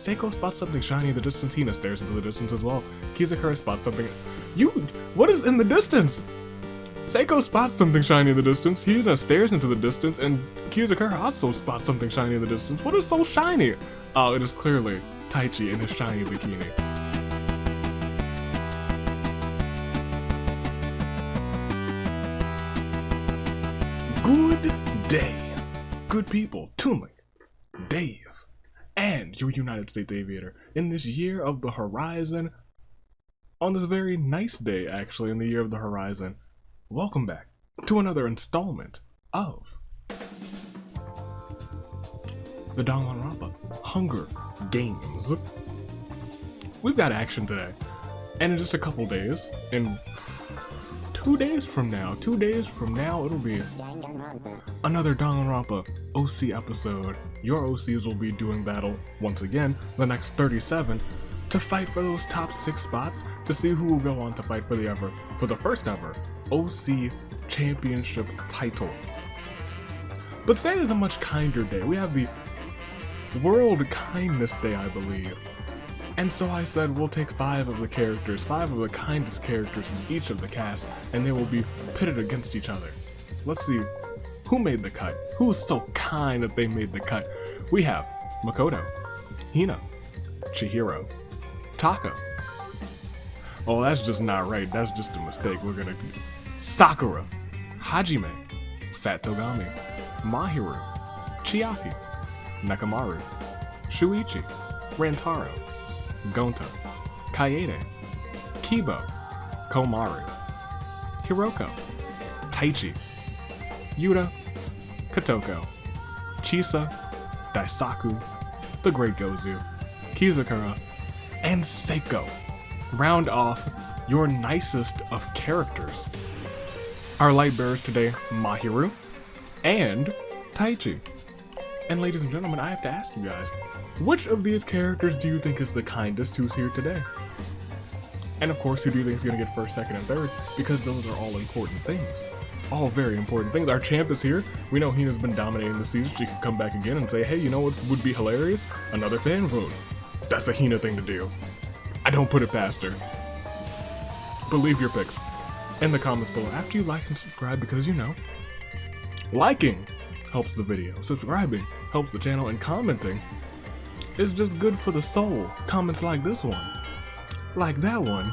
Seiko spots something shiny in the distance. Hina stares into the distance as well. Kizakura spots something. What is in the distance? Seiko spots something shiny in the distance. Hina stares into the distance, and Kizakura also spots something shiny in the distance. What is so shiny? Oh, it is clearly Taichi in his shiny bikini. Good day, good people, Toonlink, Dave, and your United States Aviator in this year of the horizon, on this very nice day actually in the year of the horizon. Welcome back to another installment of the Danganronpa Hunger Games. We've got action today, and in just a couple days, in 2 days from now, it'll be another Danganronpa OC episode. Your OCs will be doing battle once again the next 37 to fight for those top 6 spots to see who will go on to fight for the first ever OC championship title. But today is a much kinder day. We have the World Kindness Day, I believe. And so I said we'll take 5 of the kindest characters from each of the cast, and they will be pitted against each other. Let's see who made the cut. Who's so kind that they made the cut? We have Makoto, Hina, Chihiro, Taka. Oh, that's just not right. That's just a mistake. Sakura, Hajime, Fat Togami, Mahiru, Chiaki, Nekamaru, Shuichi, Rantaro, Gonta, Kaede, Kibo, Komaru, Hiroko, Taichi, Yuta, Kotoko, Chisa, Daisaku, the Great Gozu, Kizakura, and Seiko. Round off your nicest of characters. Our light bearers today, Mahiru and Taichi. And ladies and gentlemen, I have to ask you guys, which of these characters do you think is the kindest who's here today? And of course, who do you think is going to get first, second, and third? Because those are all important things. All very important things. Our champ is here. We know Hina's been dominating the season. She could come back again and say, hey, you know what would be hilarious? Another fan vote. That's a Hina thing to do. I don't put it past her. But leave your picks in the comments below after you like and subscribe, because you know, liking helps the video, subscribing helps the channel, and commenting is just good for the soul. Comments like this one, like that one,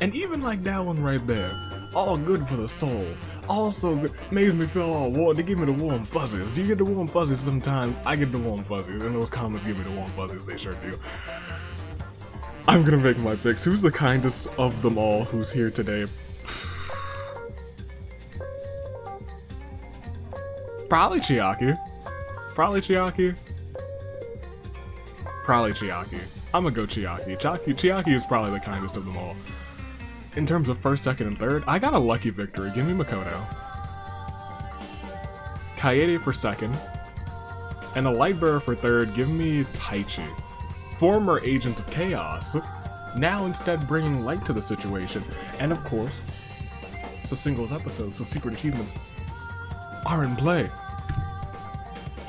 and even like that one right there, all good for the soul. Also good, makes me feel all warm. They give me the warm fuzzies. Do you get the warm fuzzies sometimes? I get the warm fuzzies, and those comments give me the warm fuzzies. They sure do. I'm gonna make my picks. Who's the kindest of them all who's here today? Probably Chiaki. I'm gonna go Chiaki. Chiaki is probably the kindest of them all. In terms of first, second, and third, I got a lucky victory. Give me Makoto. Kaede for second. And a light bearer for third, give me Taichi. Former agent of chaos, now instead bringing light to the situation. And of course, it's a singles episode, so secret achievements are in play.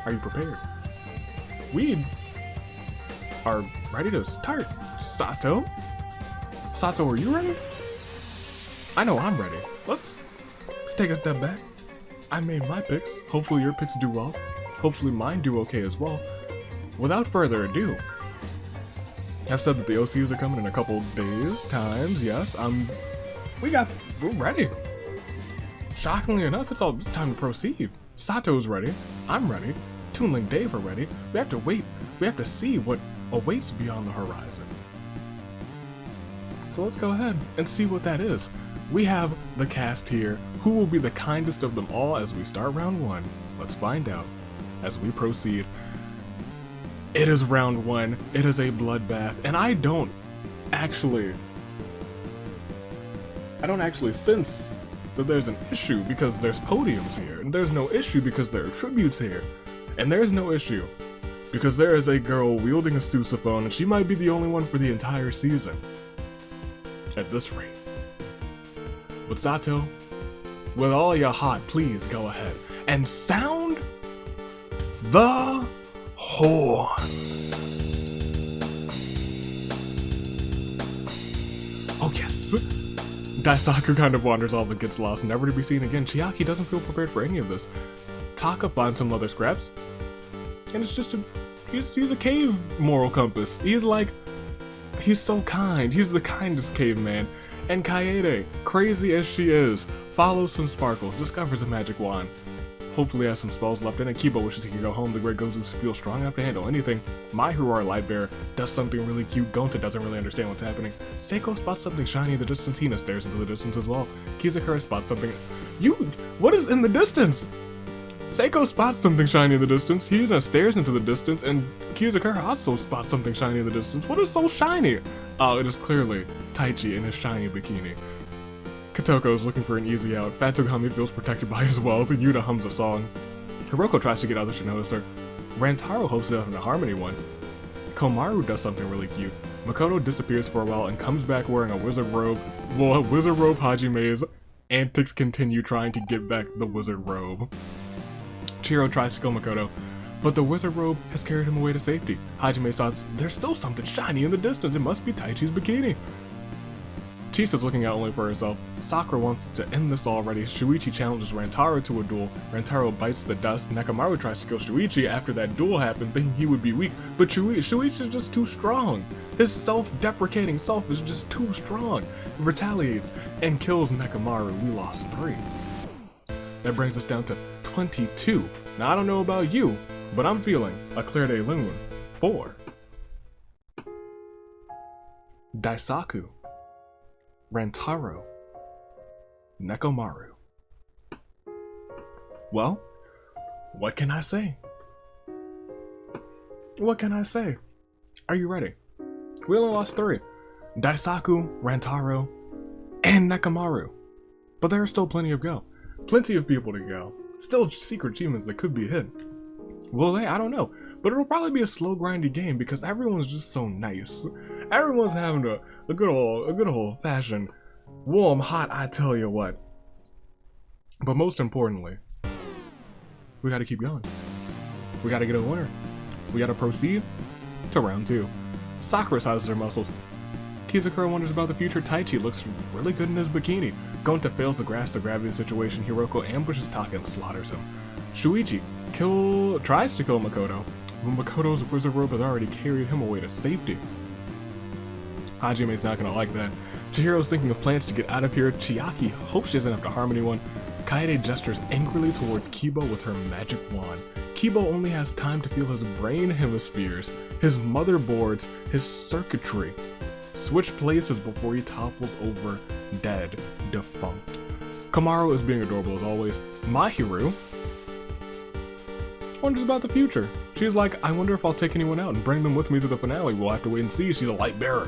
Are you prepared? We are ready to start. Sato, are you ready? I know I'm ready. Let's take a step back. I made my picks. Hopefully your picks do well. Hopefully mine do okay as well. Without further ado, I've said that the OCs are coming in a couple days, times. Yes, we're ready. Shockingly enough, it's time to proceed. Sato's ready. I'm ready. Toonlink Dave are ready. We have to wait. We have to see what awaits beyond the horizon. So let's go ahead and see what that is. We have the cast here. Who will be the kindest of them all as we start round 1? Let's find out as we proceed. It is round 1. It is a bloodbath, and I don't actually sense that there's an issue because there's podiums here, and there's no issue because there are tributes here, and there's no issue because there is a girl wielding a sousaphone, and she might be the only one for the entire season at this rate. But Sato, with all your heart, please go ahead and sound the horns. Oh yes! Daisaku kind of wanders off and gets lost, never to be seen again. Chiaki doesn't feel prepared for any of this. Taka finds some leather scraps, and it's just he's a cave moral compass. He's so kind. He's the kindest caveman. And Kaede, crazy as she is, follows some sparkles, discovers a magic wand. Hopefully has some spells left in it. Kiba wishes he could go home. The Great Gozu feels strong enough to handle anything. My Hero, our light bearer, does something really cute. Gonta doesn't really understand what's happening. Seiko spots something shiny in the distance. Hina stares into the distance as well. Kizakura spots something. What is in the distance? Seiko spots something shiny in the distance. Hina stares into the distance, and Kizakura also spots something shiny in the distance. What is so shiny? Oh, it is clearly Taichi in his shiny bikini. Kotoko is looking for an easy out. Fatsugami feels protected by his wealth. Yuta hums a song. Hiroko tries to get others to notice her. Rantaro hopes to have a Harmony one. Komaru does something really cute. Makoto disappears for a while and comes back wearing a wizard robe. Well, wizard robe Hajime's antics continue trying to get back the wizard robe. Chiro tries to kill Makoto, but the wizard robe has carried him away to safety. Hajime thoughts, there's still something shiny in the distance. It must be Taichi's bikini. Chisa's looking out only for herself. Sakura wants to end this already. Shuichi challenges Rantaro to a duel. Rantaro bites the dust. Nekomaru tries to kill Shuichi after that duel happened, thinking he would be weak. But Shuichi is just too strong. His self-deprecating self is just too strong. He retaliates and kills Nekomaru. We lost 3. That brings us down to 22. Now I don't know about you, but I'm feeling a Clear Day Loon 4. Daisaku, Rantaro, Nekomaru. Well, what can I say? What can I say? Are you ready? We only lost 3. Daisaku, Rantaro, and Nekomaru. But there are still plenty of people to go. Still secret achievements that could be hit. Will they? I don't know. But it'll probably be a slow, grindy game because everyone's just so nice. Everyone's having a good old fashioned, warm, hot, I tell you what. But most importantly, we gotta keep going. We gotta get a winner. We gotta proceed to round 2. Sakura sizes her muscles. Kizakura wonders about the future. Taichi looks really good in his bikini. Gonta fails to grasp the gravity of the situation. Hiroko ambushes Taka and slaughters him. Shuichi tries to kill Makoto, but Makoto's wizard robe has already carried him away to safety. Hajime's not gonna like that. Chihiro's thinking of plans to get out of here. Chiaki hopes she doesn't have to Harmony one. Kaede gestures angrily towards Kibo with her magic wand. Kibo only has time to feel his brain hemispheres, his motherboards, his circuitry switch places before he topples over, dead, defunct. Komaru is being adorable as always. Mahiru wonders about the future. She's like, I wonder if I'll take anyone out and bring them with me to the finale. We'll have to wait and see. She's a light bearer.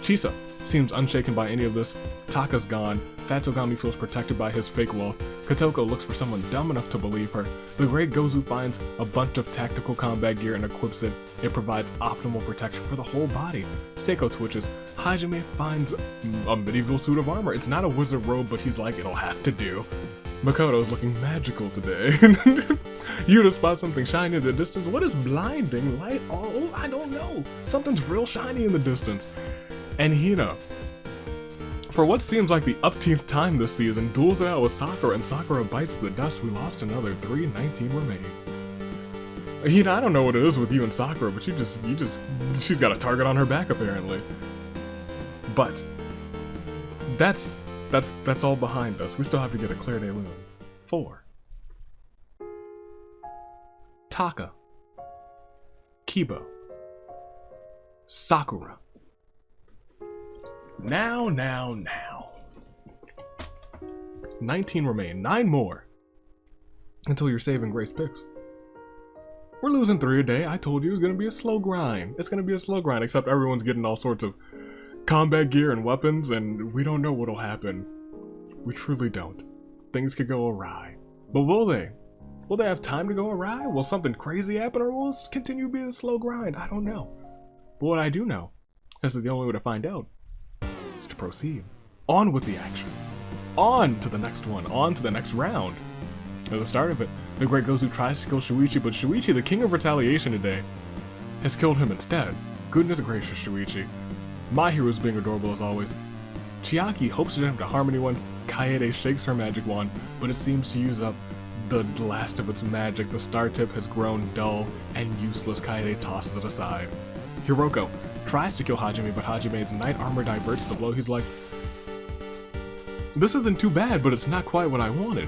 Chisa seems unshaken by any of this. Taka's gone. Fatsugami feels protected by his fake wealth. Kotoko looks for someone dumb enough to believe her. The Great Gozu finds a bunch of tactical combat gear and equips it. It provides optimal protection for the whole body. Seiko twitches. Hajime finds a medieval suit of armor. It's not a wizard robe, but he's like, it'll have to do. Makoto's looking magical today. Yuta spots something shiny in the distance. What is blinding light? Oh, I don't know. Something's real shiny in the distance. And Hina, for what seems like the upteenth time this season, duels it out with Sakura, and Sakura bites the dust. We lost another 3, 19 remaining. Hina, I don't know what it is with you and Sakura, but she's got a target on her back apparently. But that's all behind us. We still have to get a Clear Day Loon 4. Taka, Kibo, Sakura. Now. 19 remain, 9 more. Until your saving grace picks. We're losing 3 a day. I told you it's gonna be a slow grind. It's gonna be a slow grind, except everyone's getting all sorts of combat gear and weapons, and we don't know what'll happen. We truly don't. Things could go awry. But will they? Will they have time to go awry? Will something crazy happen, or will it continue to be a slow grind? I don't know. But what I do know is that the only way to find out is to proceed. On with the action. On to the next one. On to the next round. At the start of it, the Great Gozu tries to kill Shuichi, but Shuichi, the king of retaliation today, has killed him instead. Goodness gracious, Shuichi. My hero's being adorable as always. Chiaki hopes to jump to Harmony once Kaede shakes her magic wand, but it seems to use up the last of its magic. The star tip has grown dull and useless. Kaede tosses it aside. Hiroko tries to kill Hajime, but Hajime's knight armor diverts the blow. He's like, this isn't too bad, but it's not quite what I wanted.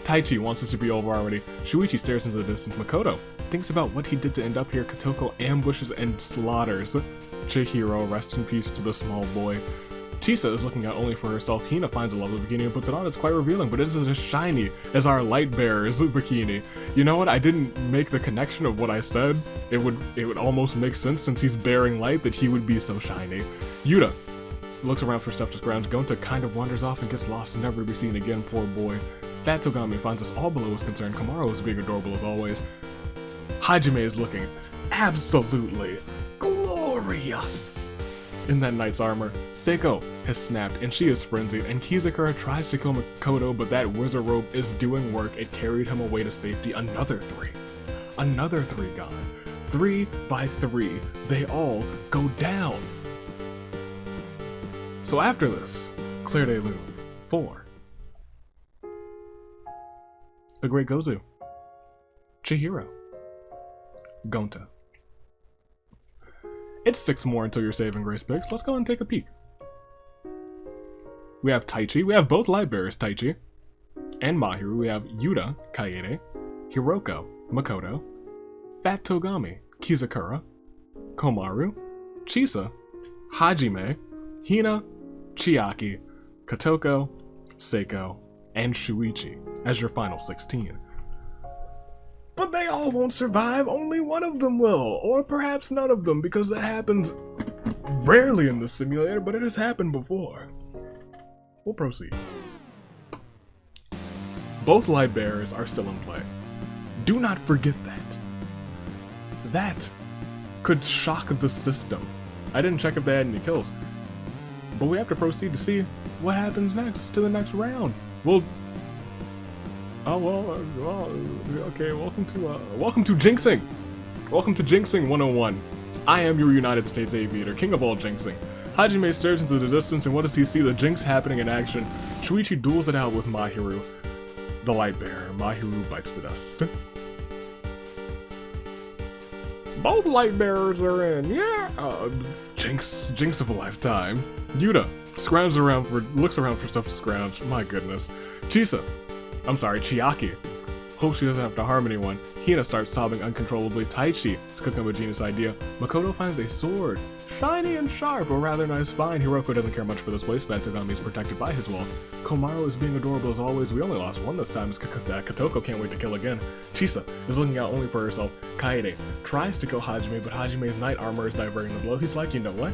Taichi wants this to be over already. Shuichi stares into the distance. Makoto thinks about what he did to end up here. Katoko ambushes and slaughters Chihiro. Rest in peace to the small boy. Chisa is looking out only for herself. Hina finds a lovely bikini and puts it on. It's quite revealing, but it isn't as shiny as our light bearer's bikini. You know what? I didn't make the connection of what I said. It would almost make sense since he's bearing light that he would be so shiny. Yuta looks around for stuff to scrounge. Gonta kind of wanders off and gets lost, never to be seen again. Poor boy. Fat Togami finds us all below his concern. Komaru is being adorable as always. Hajime is looking absolutely glorious in that knight's armor. Seiko has snapped and she is frenzied, and Kizakura tries to kill Makoto, but that wizard robe is doing work. It carried him away to safety. Another three gone. 3 by 3, they all go down. So after this, Claire de Lune 4, the Great Gozu, Chihiro, Gonta. It's 6 more until your saving grace picks. Let's go and take a peek. We have Taichi. We have both light bearers, Taichi and Mahiru. We have Yuta, Kaede, Hiroko, Makoto, Fat Togami, Kizakura, Komaru, Chisa, Hajime, Hina, Chiaki, Katoko, Seiko, and Shuichi as your final 16. But they all won't survive, only one of them will, or perhaps none of them, because that happens rarely in the simulator, but it has happened before. We'll proceed. Both light bearers are still in play. Do not forget that. That could shock the system. I didn't check if they had any kills, but we have to proceed to see what happens next, to the next round. Well, okay, welcome to Jinxing! Welcome to Jinxing 101. I am your United States aviator, king of all jinxing. Hajime stares into the distance, and what does he see? The jinx happening in action. Shuichi duels it out with Mahiru, the light bearer. Mahiru bites the dust. Both light bearers are in, yeah! Jinx of a lifetime. Yuta looks around for stuff to scrounge. My goodness. Chiaki hopes she doesn't have to harm anyone. Hina starts sobbing uncontrollably. Taichi is cooking up a genius idea. Makoto finds a sword. Shiny and sharp, a rather nice find. Hiroko doesn't care much for this waistband. Togami is protected by his wall. Komaru is being adorable as always. We only lost one this time. Katoko can't wait to kill again. Chisa is looking out only for herself. Kaede tries to kill Hajime, but Hajime's knight armor is diverting the blow. He's like, you know what?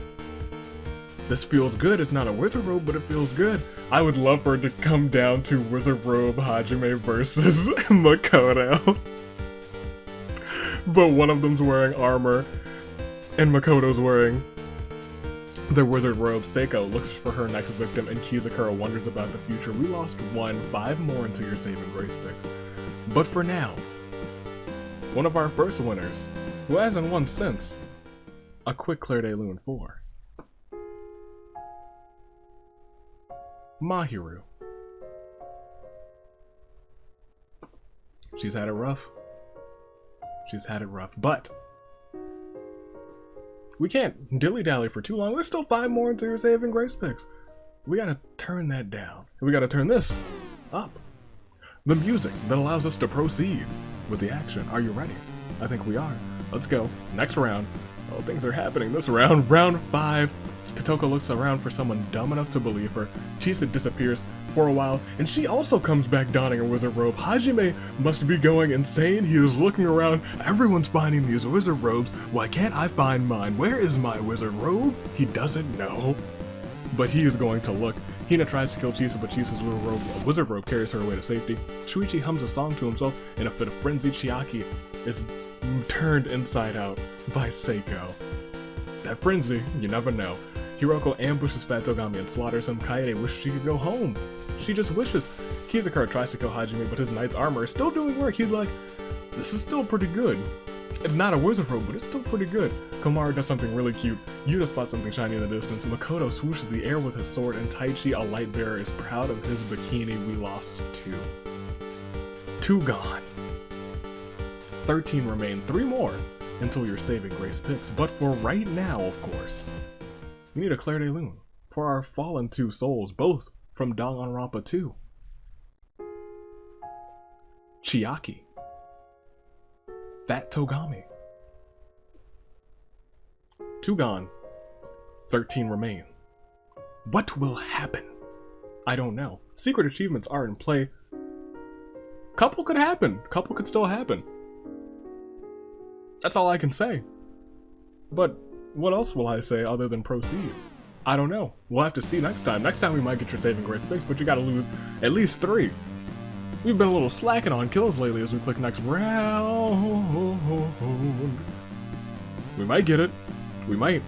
This feels good. It's not a wizard robe, but it feels good. I would love for it to come down to wizard robe Hajime versus Makoto. But one of them's wearing armor, and Makoto's wearing their wizard robe. Seiko looks for her next victim, and Kizakura wonders about the future. We lost 5 more until your saving grace picks. But for now, one of our first winners, who hasn't won since, a quick Claire de Lune 4. Mahiru. She's had it rough. But we can't dilly-dally for too long. There's still 5 more until your saving grace picks. We gotta turn that down. We gotta turn this up. The music that allows us to proceed with the action. Are you ready? I think we are. Let's go. Next round. Oh, things are happening this round. Round 5. Katoko looks around for someone dumb enough to believe her. Chisa disappears for a while, and she also comes back donning a wizard robe. Hajime must be going insane. He is looking around. Everyone's finding these wizard robes. Why can't I find mine? Where is my wizard robe? He doesn't know, but he is going to look. Hina tries to kill Chisa, but Chisa's wizard robe carries her away to safety. Shuichi hums a song to himself in a fit of frenzy. Chiaki is turned inside out by Seiko. That frenzy, you never know. Hiroko ambushes Fat Togami and slaughters him. Kaede wishes she could go home. She just wishes. Kizakura tries to kill Hajime, but his knight's armor is still doing work. He's like, this is still pretty good. It's not a wizard robe, but it's still pretty good. Komaru does something really cute. Yuta spots something shiny in the distance. Makoto swooshes the air with his sword, and Taichi, a light bearer, is proud of his bikini. We lost 2. 2 gone. 13 remain. 3 more until your saving grace picks. But for right now, of course, we need a Claire de Lune for our fallen 2 souls, both from Danganronpa 2. Chiaki. Fat Togami. 2 gone. 13 remain. What will happen? I don't know. Secret achievements are in play. Couple could happen. Couple could still happen. That's all I can say. But what else will I say other than proceed? I don't know. We'll have to see next time. Next time we might get your saving grace picks, but you gotta lose at least 3. We've been a little slacking on kills lately as we click next round. We might get it. We might.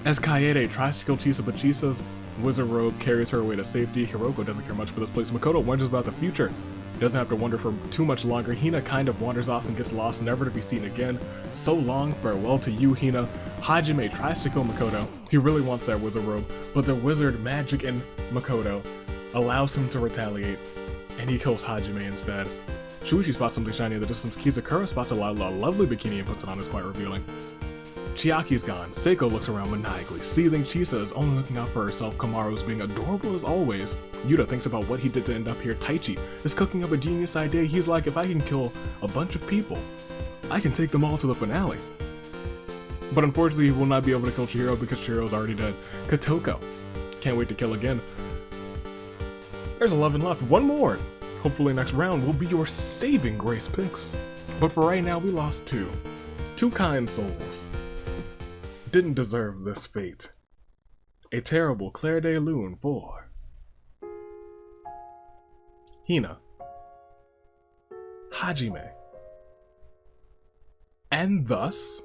As Kaede tries to kill Chisa, but Chisa's wizard robe carries her away to safety. Hiroko doesn't care much for this place. Makoto wonders about the future. Doesn't have to wonder for too much longer. Hina kind of wanders off and gets lost, never to be seen again. So long, farewell to you, Hina. Hajime tries to kill Makoto. He really wants that wizard robe, but the wizard magic in Makoto allows him to retaliate, and he kills Hajime instead. Shuichi spots something shiny in the distance. Kizakura spots a lovely bikini and puts it on. It's quite revealing. Chiaki's gone. Seiko looks around maniacally. Seething, Chisa is only looking out for herself. Komaru is being adorable as always. Yuta thinks about what he did to end up here. Taichi is cooking up a genius idea. He's like, if I can kill a bunch of people, I can take them all to the finale. But unfortunately, he will not be able to kill Chihiro because Chihiro's already dead. Kotoko can't wait to kill again. There's 11 left. 1 more. Hopefully next round will be your saving grace picks. But for right now, we lost 2. 2 kind souls. Didn't deserve this fate. A terrible Claire de Lune for Hina, Hajime, and thus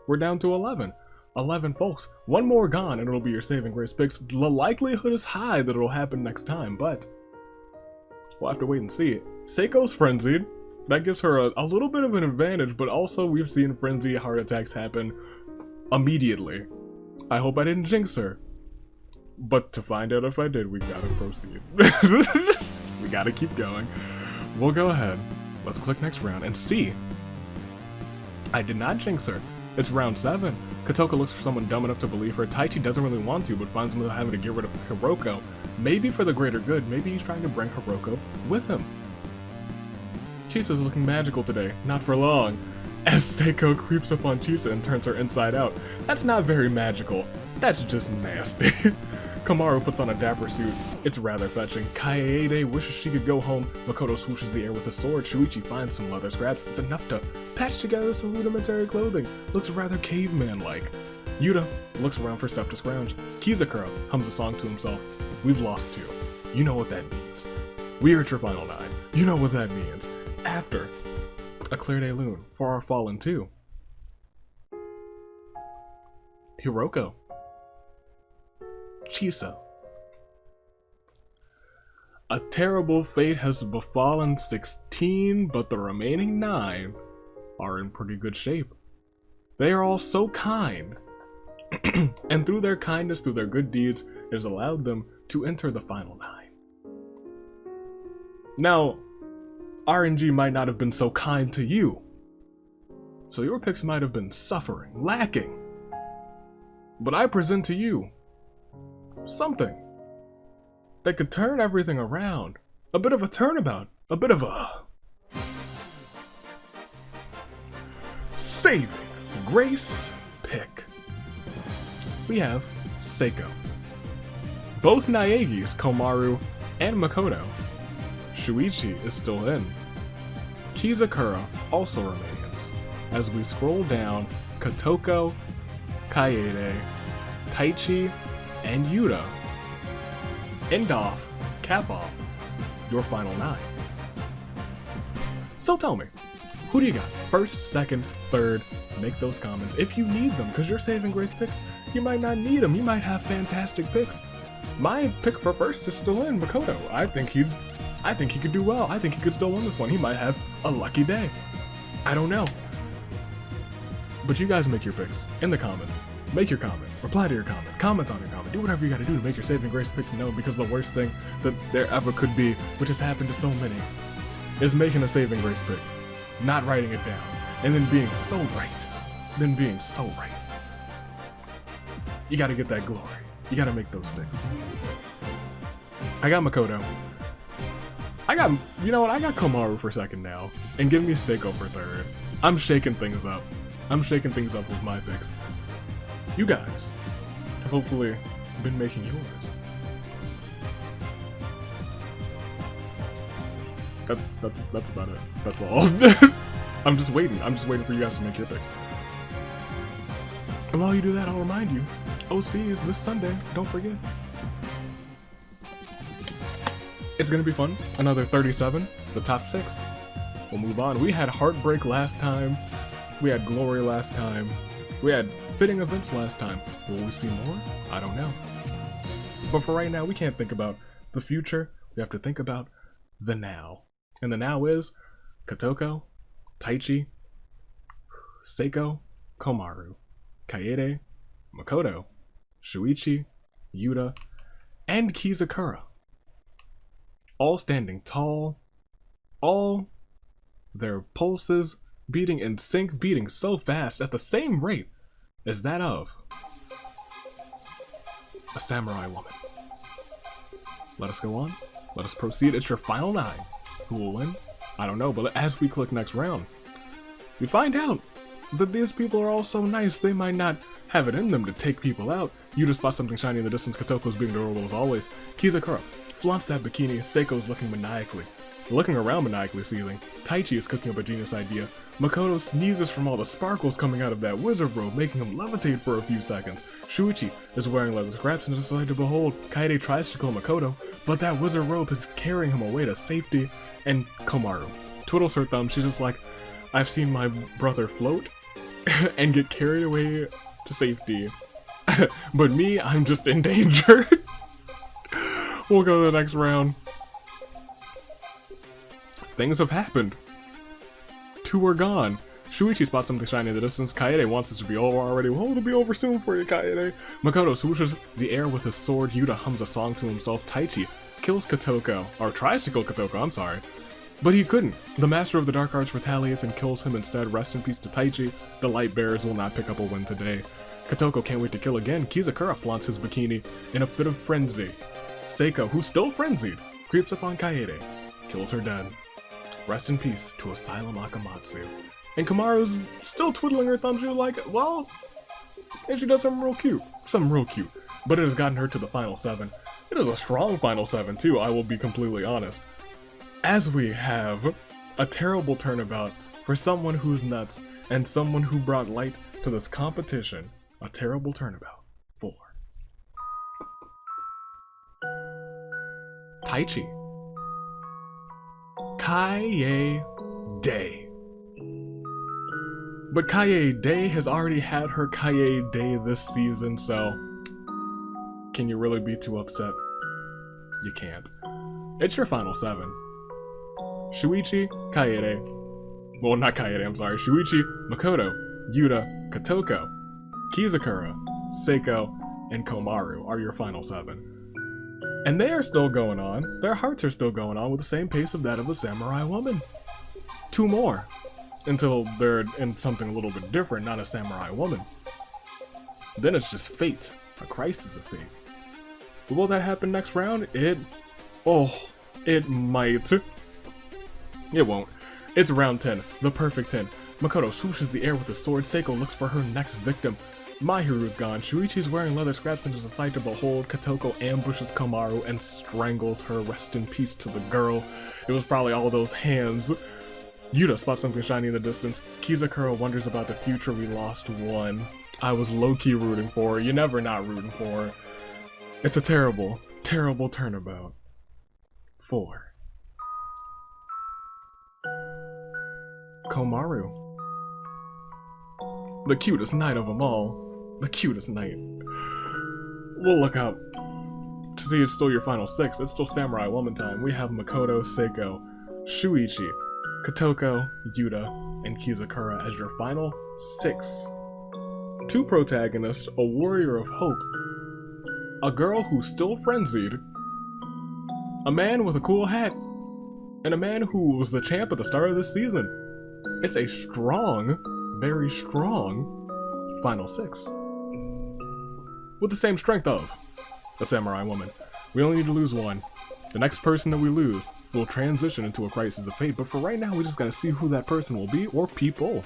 we're down to 11. 11 folks. 1 more gone and it'll be your saving grace picks. The likelihood is high that it'll happen next time, but we'll have to wait and see. Seiko's frenzied. That gives her a little bit of an advantage, but also we've seen frenzy heart attacks happen immediately. I hope I didn't jinx her. But to find out if I did, we gotta proceed. We gotta keep going. We'll go ahead. Let's click next round and see. I did not jinx her. It's round 7. Kotoko looks for someone dumb enough to believe her. Taichi doesn't really want to, but finds him having to get rid of Hiroko. Maybe for the greater good. Maybe he's trying to bring Hiroko with him. Chisa's looking magical today. Not for long. As Seiko creeps up on Chisa and turns her inside out. That's not very magical. That's just nasty. Komaru puts on a dapper suit. It's rather fetching. Kaede wishes she could go home. Makoto swooshes the air with a sword. Shuichi finds some leather scraps. It's enough to patch together some rudimentary clothing. Looks rather caveman-like. Yuta looks around for stuff to scrounge. Kizakura hums a song to himself. We've lost 2. You know what that means. We are at your final 9. You know what that means. After a Claire de Lune for our fallen 2. Hiroko. Chisa. A terrible fate has befallen 16, but the remaining 9 are in pretty good shape. They are all so kind, and through their kindness, through their good deeds, it has allowed them to enter the final 9. Now, RNG might not have been so kind to you, so your picks might have been suffering, lacking, but I present to you something that could turn everything around. A bit of a turnabout. A bit of a saving grace pick. We have Seiko. Both Naegis, Komaru and Makoto. Shuichi is still in. Kizakura also remains. As we scroll down, Kotoko, Kaede, Taichi, and Yuta end off, cap off, your final 9. So tell me, who do you got? First, second, third, make those comments if you need them, because your saving grace picks, you might not need them. You might have fantastic picks. My pick for first is still in, Makoto. I think he could do well. I think he could still win this one. He might have a lucky day. I don't know. But you guys make your picks in the comments. Make your comment, reply to your comment on your comment, do whatever you gotta do to make your saving grace picks known, because the worst thing that there ever could be, which has happened to so many, is making a saving grace pick, not writing it down, and then being so right. You gotta get that glory. You gotta make those picks. I got Makoto. You know what, I got Komaru for second now, and give me Seiko for third. I'm shaking things up. With my picks. You guys have hopefully been making yours. That's about it. That's all. I'm just waiting for you guys to make your picks. And while you do that, I'll remind you, OC is this Sunday, don't forget. It's gonna be fun. Another 37, the top 6. We'll move on. We had Heartbreak last time. We had Glory last time. We had fitting events last time. Will we see more? I don't know. But for right now, we can't think about the future. We have to think about the now. And the now is Kotoko, Taichi, Seiko, Komaru, Kaede, Makoto, Shuichi, Yuta, and Kizakura. All standing tall, all their pulses beating in sync, beating so fast at the same rate as that of a samurai woman. Let us go on. Let us proceed. It's your final 9. Who will win? I don't know, but as we click next round, we find out that these people are all so nice, they might not have it in them to take people out. You just spot something shiny in the distance. Kotoko's being adorable as always. Kizakura flaunts that bikini. Seiko's looking around maniacally seething. Taichi is cooking up a genius idea. Makoto sneezes from all the sparkles coming out of that wizard robe, making him levitate for a few seconds. Shuichi is wearing leather scraps and is decided to behold. Kaede tries to kill Makoto, but that wizard robe is carrying him away to safety. And Komaru twiddles her thumb. She's just like, I've seen my brother float and get carried away to safety. But me, I'm just in danger. We'll go to the next round. Things have happened. 2 are gone. Shuichi spots something shiny in the distance. Kaede wants this to be over already. Well, it'll be over soon for you, Kaede. Makoto swooshes the air with his sword. Yuta hums a song to himself. Taichi kills Kotoko, or tries to kill Kotoko, I'm sorry. But he couldn't. The master of the dark arts retaliates and kills him instead. Rest in peace to Taichi. The light bearers will not pick up a win today. Kotoko can't wait to kill again. Kizakura flaunts his bikini in a fit of frenzy. Seiko, who's still frenzied, creeps up on Kaede, kills her dead. Rest in peace to Asylum Akamatsu. And Komaru's still twiddling her thumbs. You're like, well, and she does something real cute. But it has gotten her to the final 7. It is a strong final 7 too, I will be completely honest. As we have a terrible turnabout for someone who's nuts and someone who brought light to this competition. A terrible turnabout for Taichi. Kaede. But Kaede has already had her Kaede this season, so can you really be too upset? You can't. It's your final 7. Shuichi, Kaede. Well, not Kaede, I'm sorry. Shuichi, Makoto, Yuta, Kotoko, Kizakura, Seiko, and Komaru are your final 7. And they are still going on. Their hearts are still going on with the same pace of that of a samurai woman. 2 more. Until they're in something a little bit different, not a samurai woman. Then it's just fate. A crisis of fate. Will that happen next round? It might. It won't. It's round 10. The perfect 10. Makoto swooshes the air with his sword. Seiko looks for her next victim. Mahiru's gone. Shuichi's wearing leather scraps and is a sight to behold. Kotoko ambushes Komaru and strangles her. Rest in peace to the girl. It was probably all those hands. Yuta spots something shiny in the distance. Kizakura wonders about the future. We lost 1. I was low-key rooting for her. You're never not rooting for her. It's a terrible, terrible turnabout. 4. Komaru. The cutest knight of them all. The cutest knight. We'll look up to see it's still your final 6. It's still samurai woman time. We have Makoto, Seiko, Shuichi, Kotoko, Yuta, and Kizakura as your final 6. 2 protagonists, a warrior of hope, a girl who's still frenzied, a man with a cool hat, and a man who was the champ at the start of this season. It's a strong, very strong final 6. With the same strength of a samurai woman. We only need to lose one. The next person that we lose will transition into a crisis of fate, but for right now we just gotta see who that person will be, or people.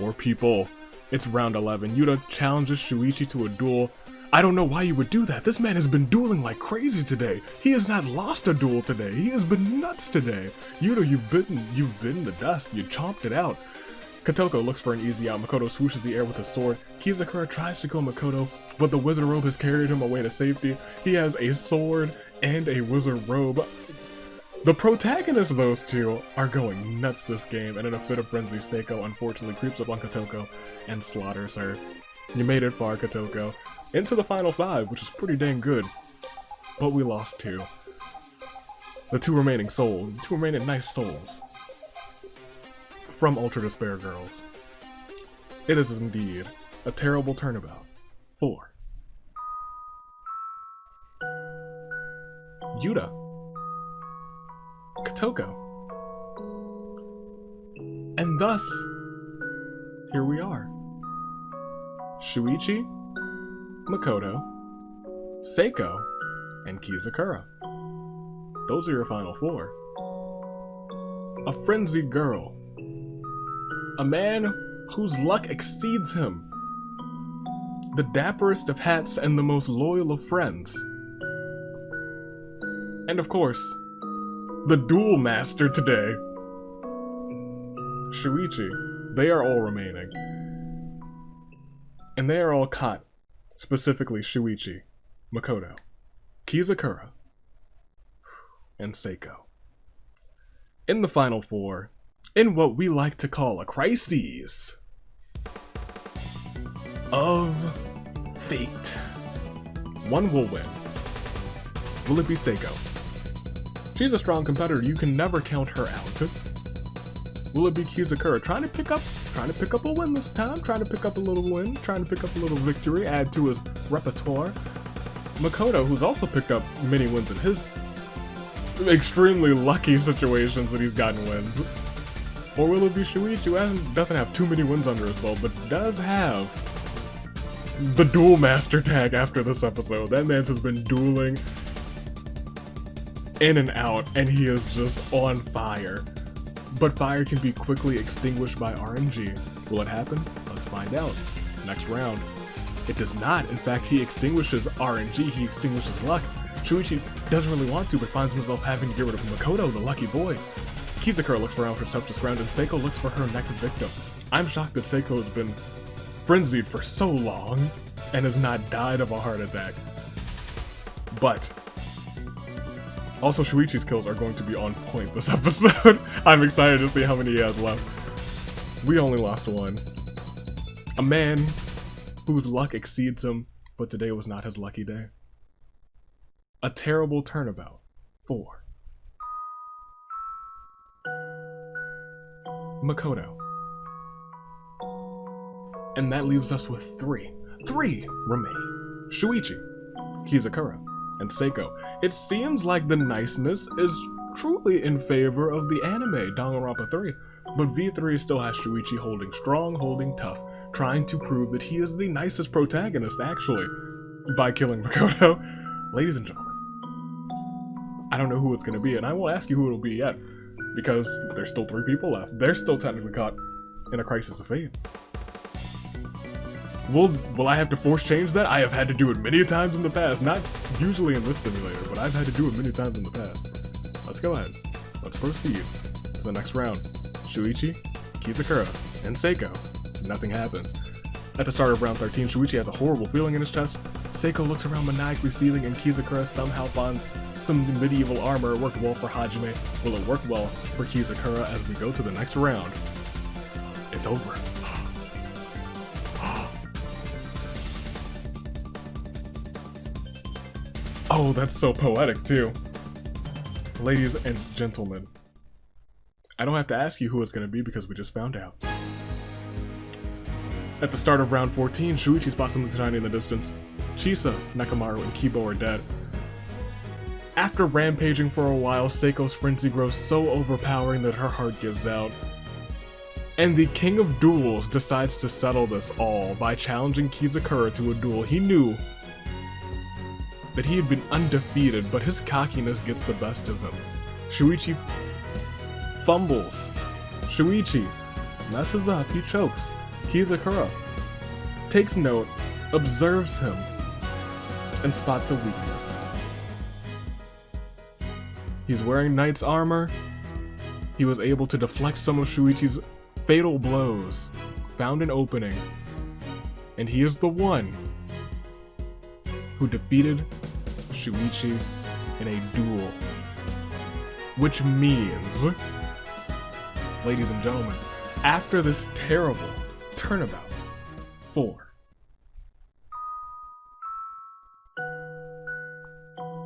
Or people. It's round 11. Yuta challenges Shuichi to a duel. I don't know why you would do that. This man has been dueling like crazy today. He has not lost a duel today. He has been nuts today. Yuta, you've bitten the dust. You chomped it out. Kotoko looks for an easy out. Makoto swooshes the air with his sword. Kizakura tries to kill Makoto, but the wizard robe has carried him away to safety. He has a sword and a wizard robe. The protagonists of those two are going nuts this game, and in a fit of frenzy, Seiko unfortunately creeps up on Kotoko and slaughters her. You made it far, Kotoko. Into the final 5, which is pretty dang good. But we lost 2. The 2 remaining souls, the 2 remaining nice souls from Ultra Despair Girls. It is indeed a terrible turnabout. 4. Yuta. Kotoko. And thus, here we are. Shuichi, Makoto, Seiko, and Kizakura. Those are your final 4. A frenzied girl. A man whose luck exceeds him. The dapperest of hats and the most loyal of friends. And of course, the Duelmaster today. Shuichi. They are all remaining. And they are all caught. Specifically Shuichi, Makoto, Kizakura, and Seiko. In the final 4, in what we like to call a crisis of fate, one will win. Will it be Seiko? She's a strong competitor, you can never count her out. Will it be Kizakura trying to pick up a win this time, trying to pick up a little win, trying to pick up a little victory, add to his repertoire? Makoto, who's also picked up many wins in his extremely lucky situations that he's gotten wins. Or will it be Shuichi, who doesn't have too many wins under his belt, but does have the Duelmaster tag after this episode? That man's has been dueling in and out, and he is just on fire. But fire can be quickly extinguished by RNG. Will it happen? Let's find out. Next round. It does not. In fact, he extinguishes RNG, he extinguishes luck. Shuichi doesn't really want to, but finds himself having to get rid of Makoto, the lucky boy. Kizakura looks around for stuff to ground, and Seiko looks for her next victim. I'm shocked that Seiko has been frenzied for so long and has not died of a heart attack. But also, Shuichi's kills are going to be on point this episode. I'm excited to see how many he has left. We only lost 1. A man whose luck exceeds him, but today was not his lucky day. A terrible turnabout. 4. Makoto. And that leaves us with 3. 3 remain. Shuichi, Kizakura, and Seiko. It seems like the niceness is truly in favor of the anime Danganronpa 3, but V3 still has Shuichi holding strong, holding tough, trying to prove that he is the nicest protagonist, actually, by killing Makoto. Ladies and gentlemen, I don't know who it's going to be, and I won't ask you who it'll be yet, because there's still 3 people left. They're still technically caught in a crisis of fate. Will I have to force change that? I have had to do it many times in the past. Not usually in this simulator, but I've had to do it many times in the past. Let's go ahead. Let's proceed to the next round. Shuichi, Kizakura, and Seiko. Nothing happens. At the start of round 13, Shuichi has a horrible feeling in his chest. Seiko looks around maniacally seething, and Kizakura somehow finds some medieval armor. It worked well for Hajime. Will it work well for Kizakura as we go to the next round? It's over. Oh, that's so poetic too. Ladies and gentlemen, I don't have to ask you who it's going to be because we just found out. At the start of round 14, Shuichi spots something tiny in the distance. Chisa, Nakamaru, and Kibo are dead. After rampaging for a while, Seiko's frenzy grows so overpowering that her heart gives out. And the King of Duels decides to settle this all by challenging Kizakura to a duel. He knew that he had been undefeated, but his cockiness gets the best of him. Shuichi fumbles. Shuichi messes up, he chokes. Kizakura takes note, observes him, and spots a weakness. He's wearing knight's armor. He was able to deflect some of Shuichi's fatal blows, found an opening, and he is the one who defeated Shuichi in a duel. Which means, ladies and gentlemen, after this terrible turnabout for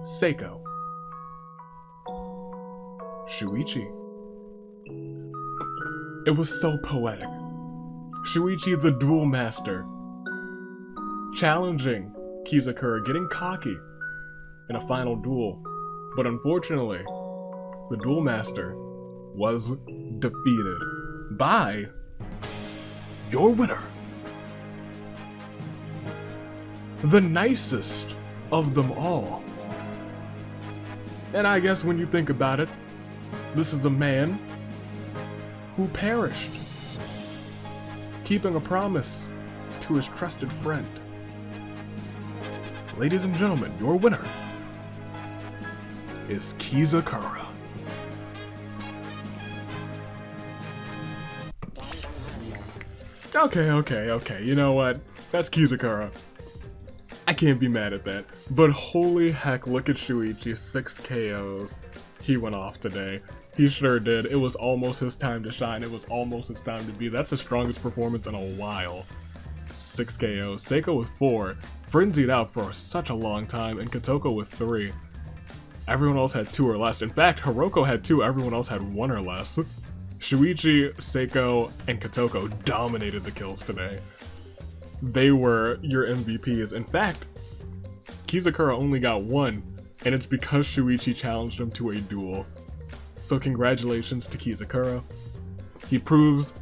Seiko, Shuichi. It was so poetic. Shuichi the Duelmaster challenging Kizakura, getting cocky in a final duel. But unfortunately, the Duelmaster was defeated by your winner, the nicest of them all. And I guess when you think about it, this is a man who perished, keeping a promise to his trusted friend. Ladies and gentlemen, your winner is Kizakura. Okay, you know what? That's Kizakura. I can't be mad at that. But holy heck, look at Shuichi, 6 KOs. He went off today. He sure did. It was almost his time to shine. It was almost his time to be. That's the strongest performance in a while. 6 KOs. Seiko with 4. Frenzied out for such a long time, and Kotoko with 3. Everyone else had 2 or less. In fact, Hiroko had 2. Everyone else had 1 or less. Shuichi, Seiko, and Kotoko dominated the kills today. They were your MVPs. In fact, Kizakura only got 1, and it's because Shuichi challenged him to a duel. So congratulations to Kizakura. He proves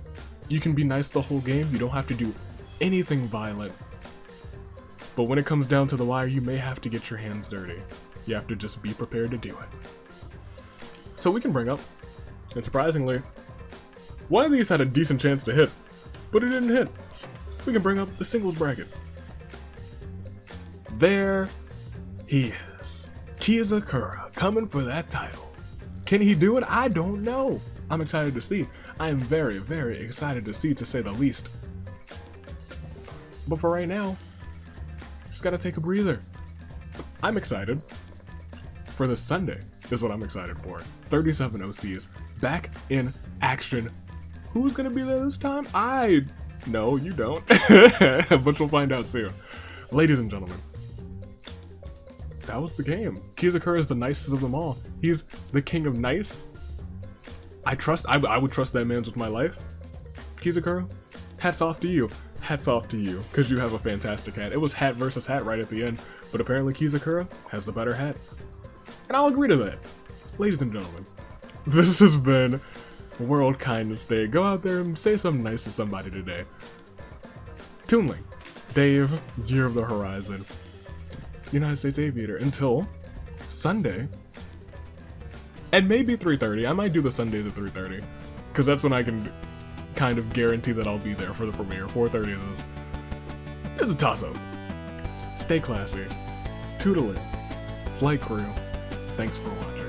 you can be nice the whole game. You don't have to do anything violent. But when it comes down to the wire, you may have to get your hands dirty. You have to just be prepared to do it. So we can bring up, and surprisingly, one of these had a decent chance to hit, but it didn't hit. We can bring up the singles bracket. There he is. Kizakura coming for that title. Can he do it? I don't know. I'm excited to see. I am very, very excited to see, to say the least. But for right now, just gotta take a breather. I'm excited for this Sunday, is what I'm excited for. 37 OCs back in action. Who's gonna be there this time? No, you don't. But you'll find out soon. Ladies and gentlemen, that was the game. Kizakura is the nicest of them all. He's the king of nice. I would trust that man with my life. Kizakura, hats off to you. Hats off to you, because you have a fantastic hat. It was hat versus hat right at the end, but apparently Kizakura has the better hat. And I'll agree to that. Ladies and gentlemen, this has been World Kindest Day. Go out there and say something nice to somebody today. Toonling, Dave, Year of the Horizon, United States Aviator, until Sunday, and maybe 3:30. I might do the Sundays at 3:30, because that's when I can kind of guarantee that I'll be there for the premiere. 4:30 is it's a toss-up. Stay classy, toodle it, flight crew, thanks for watching.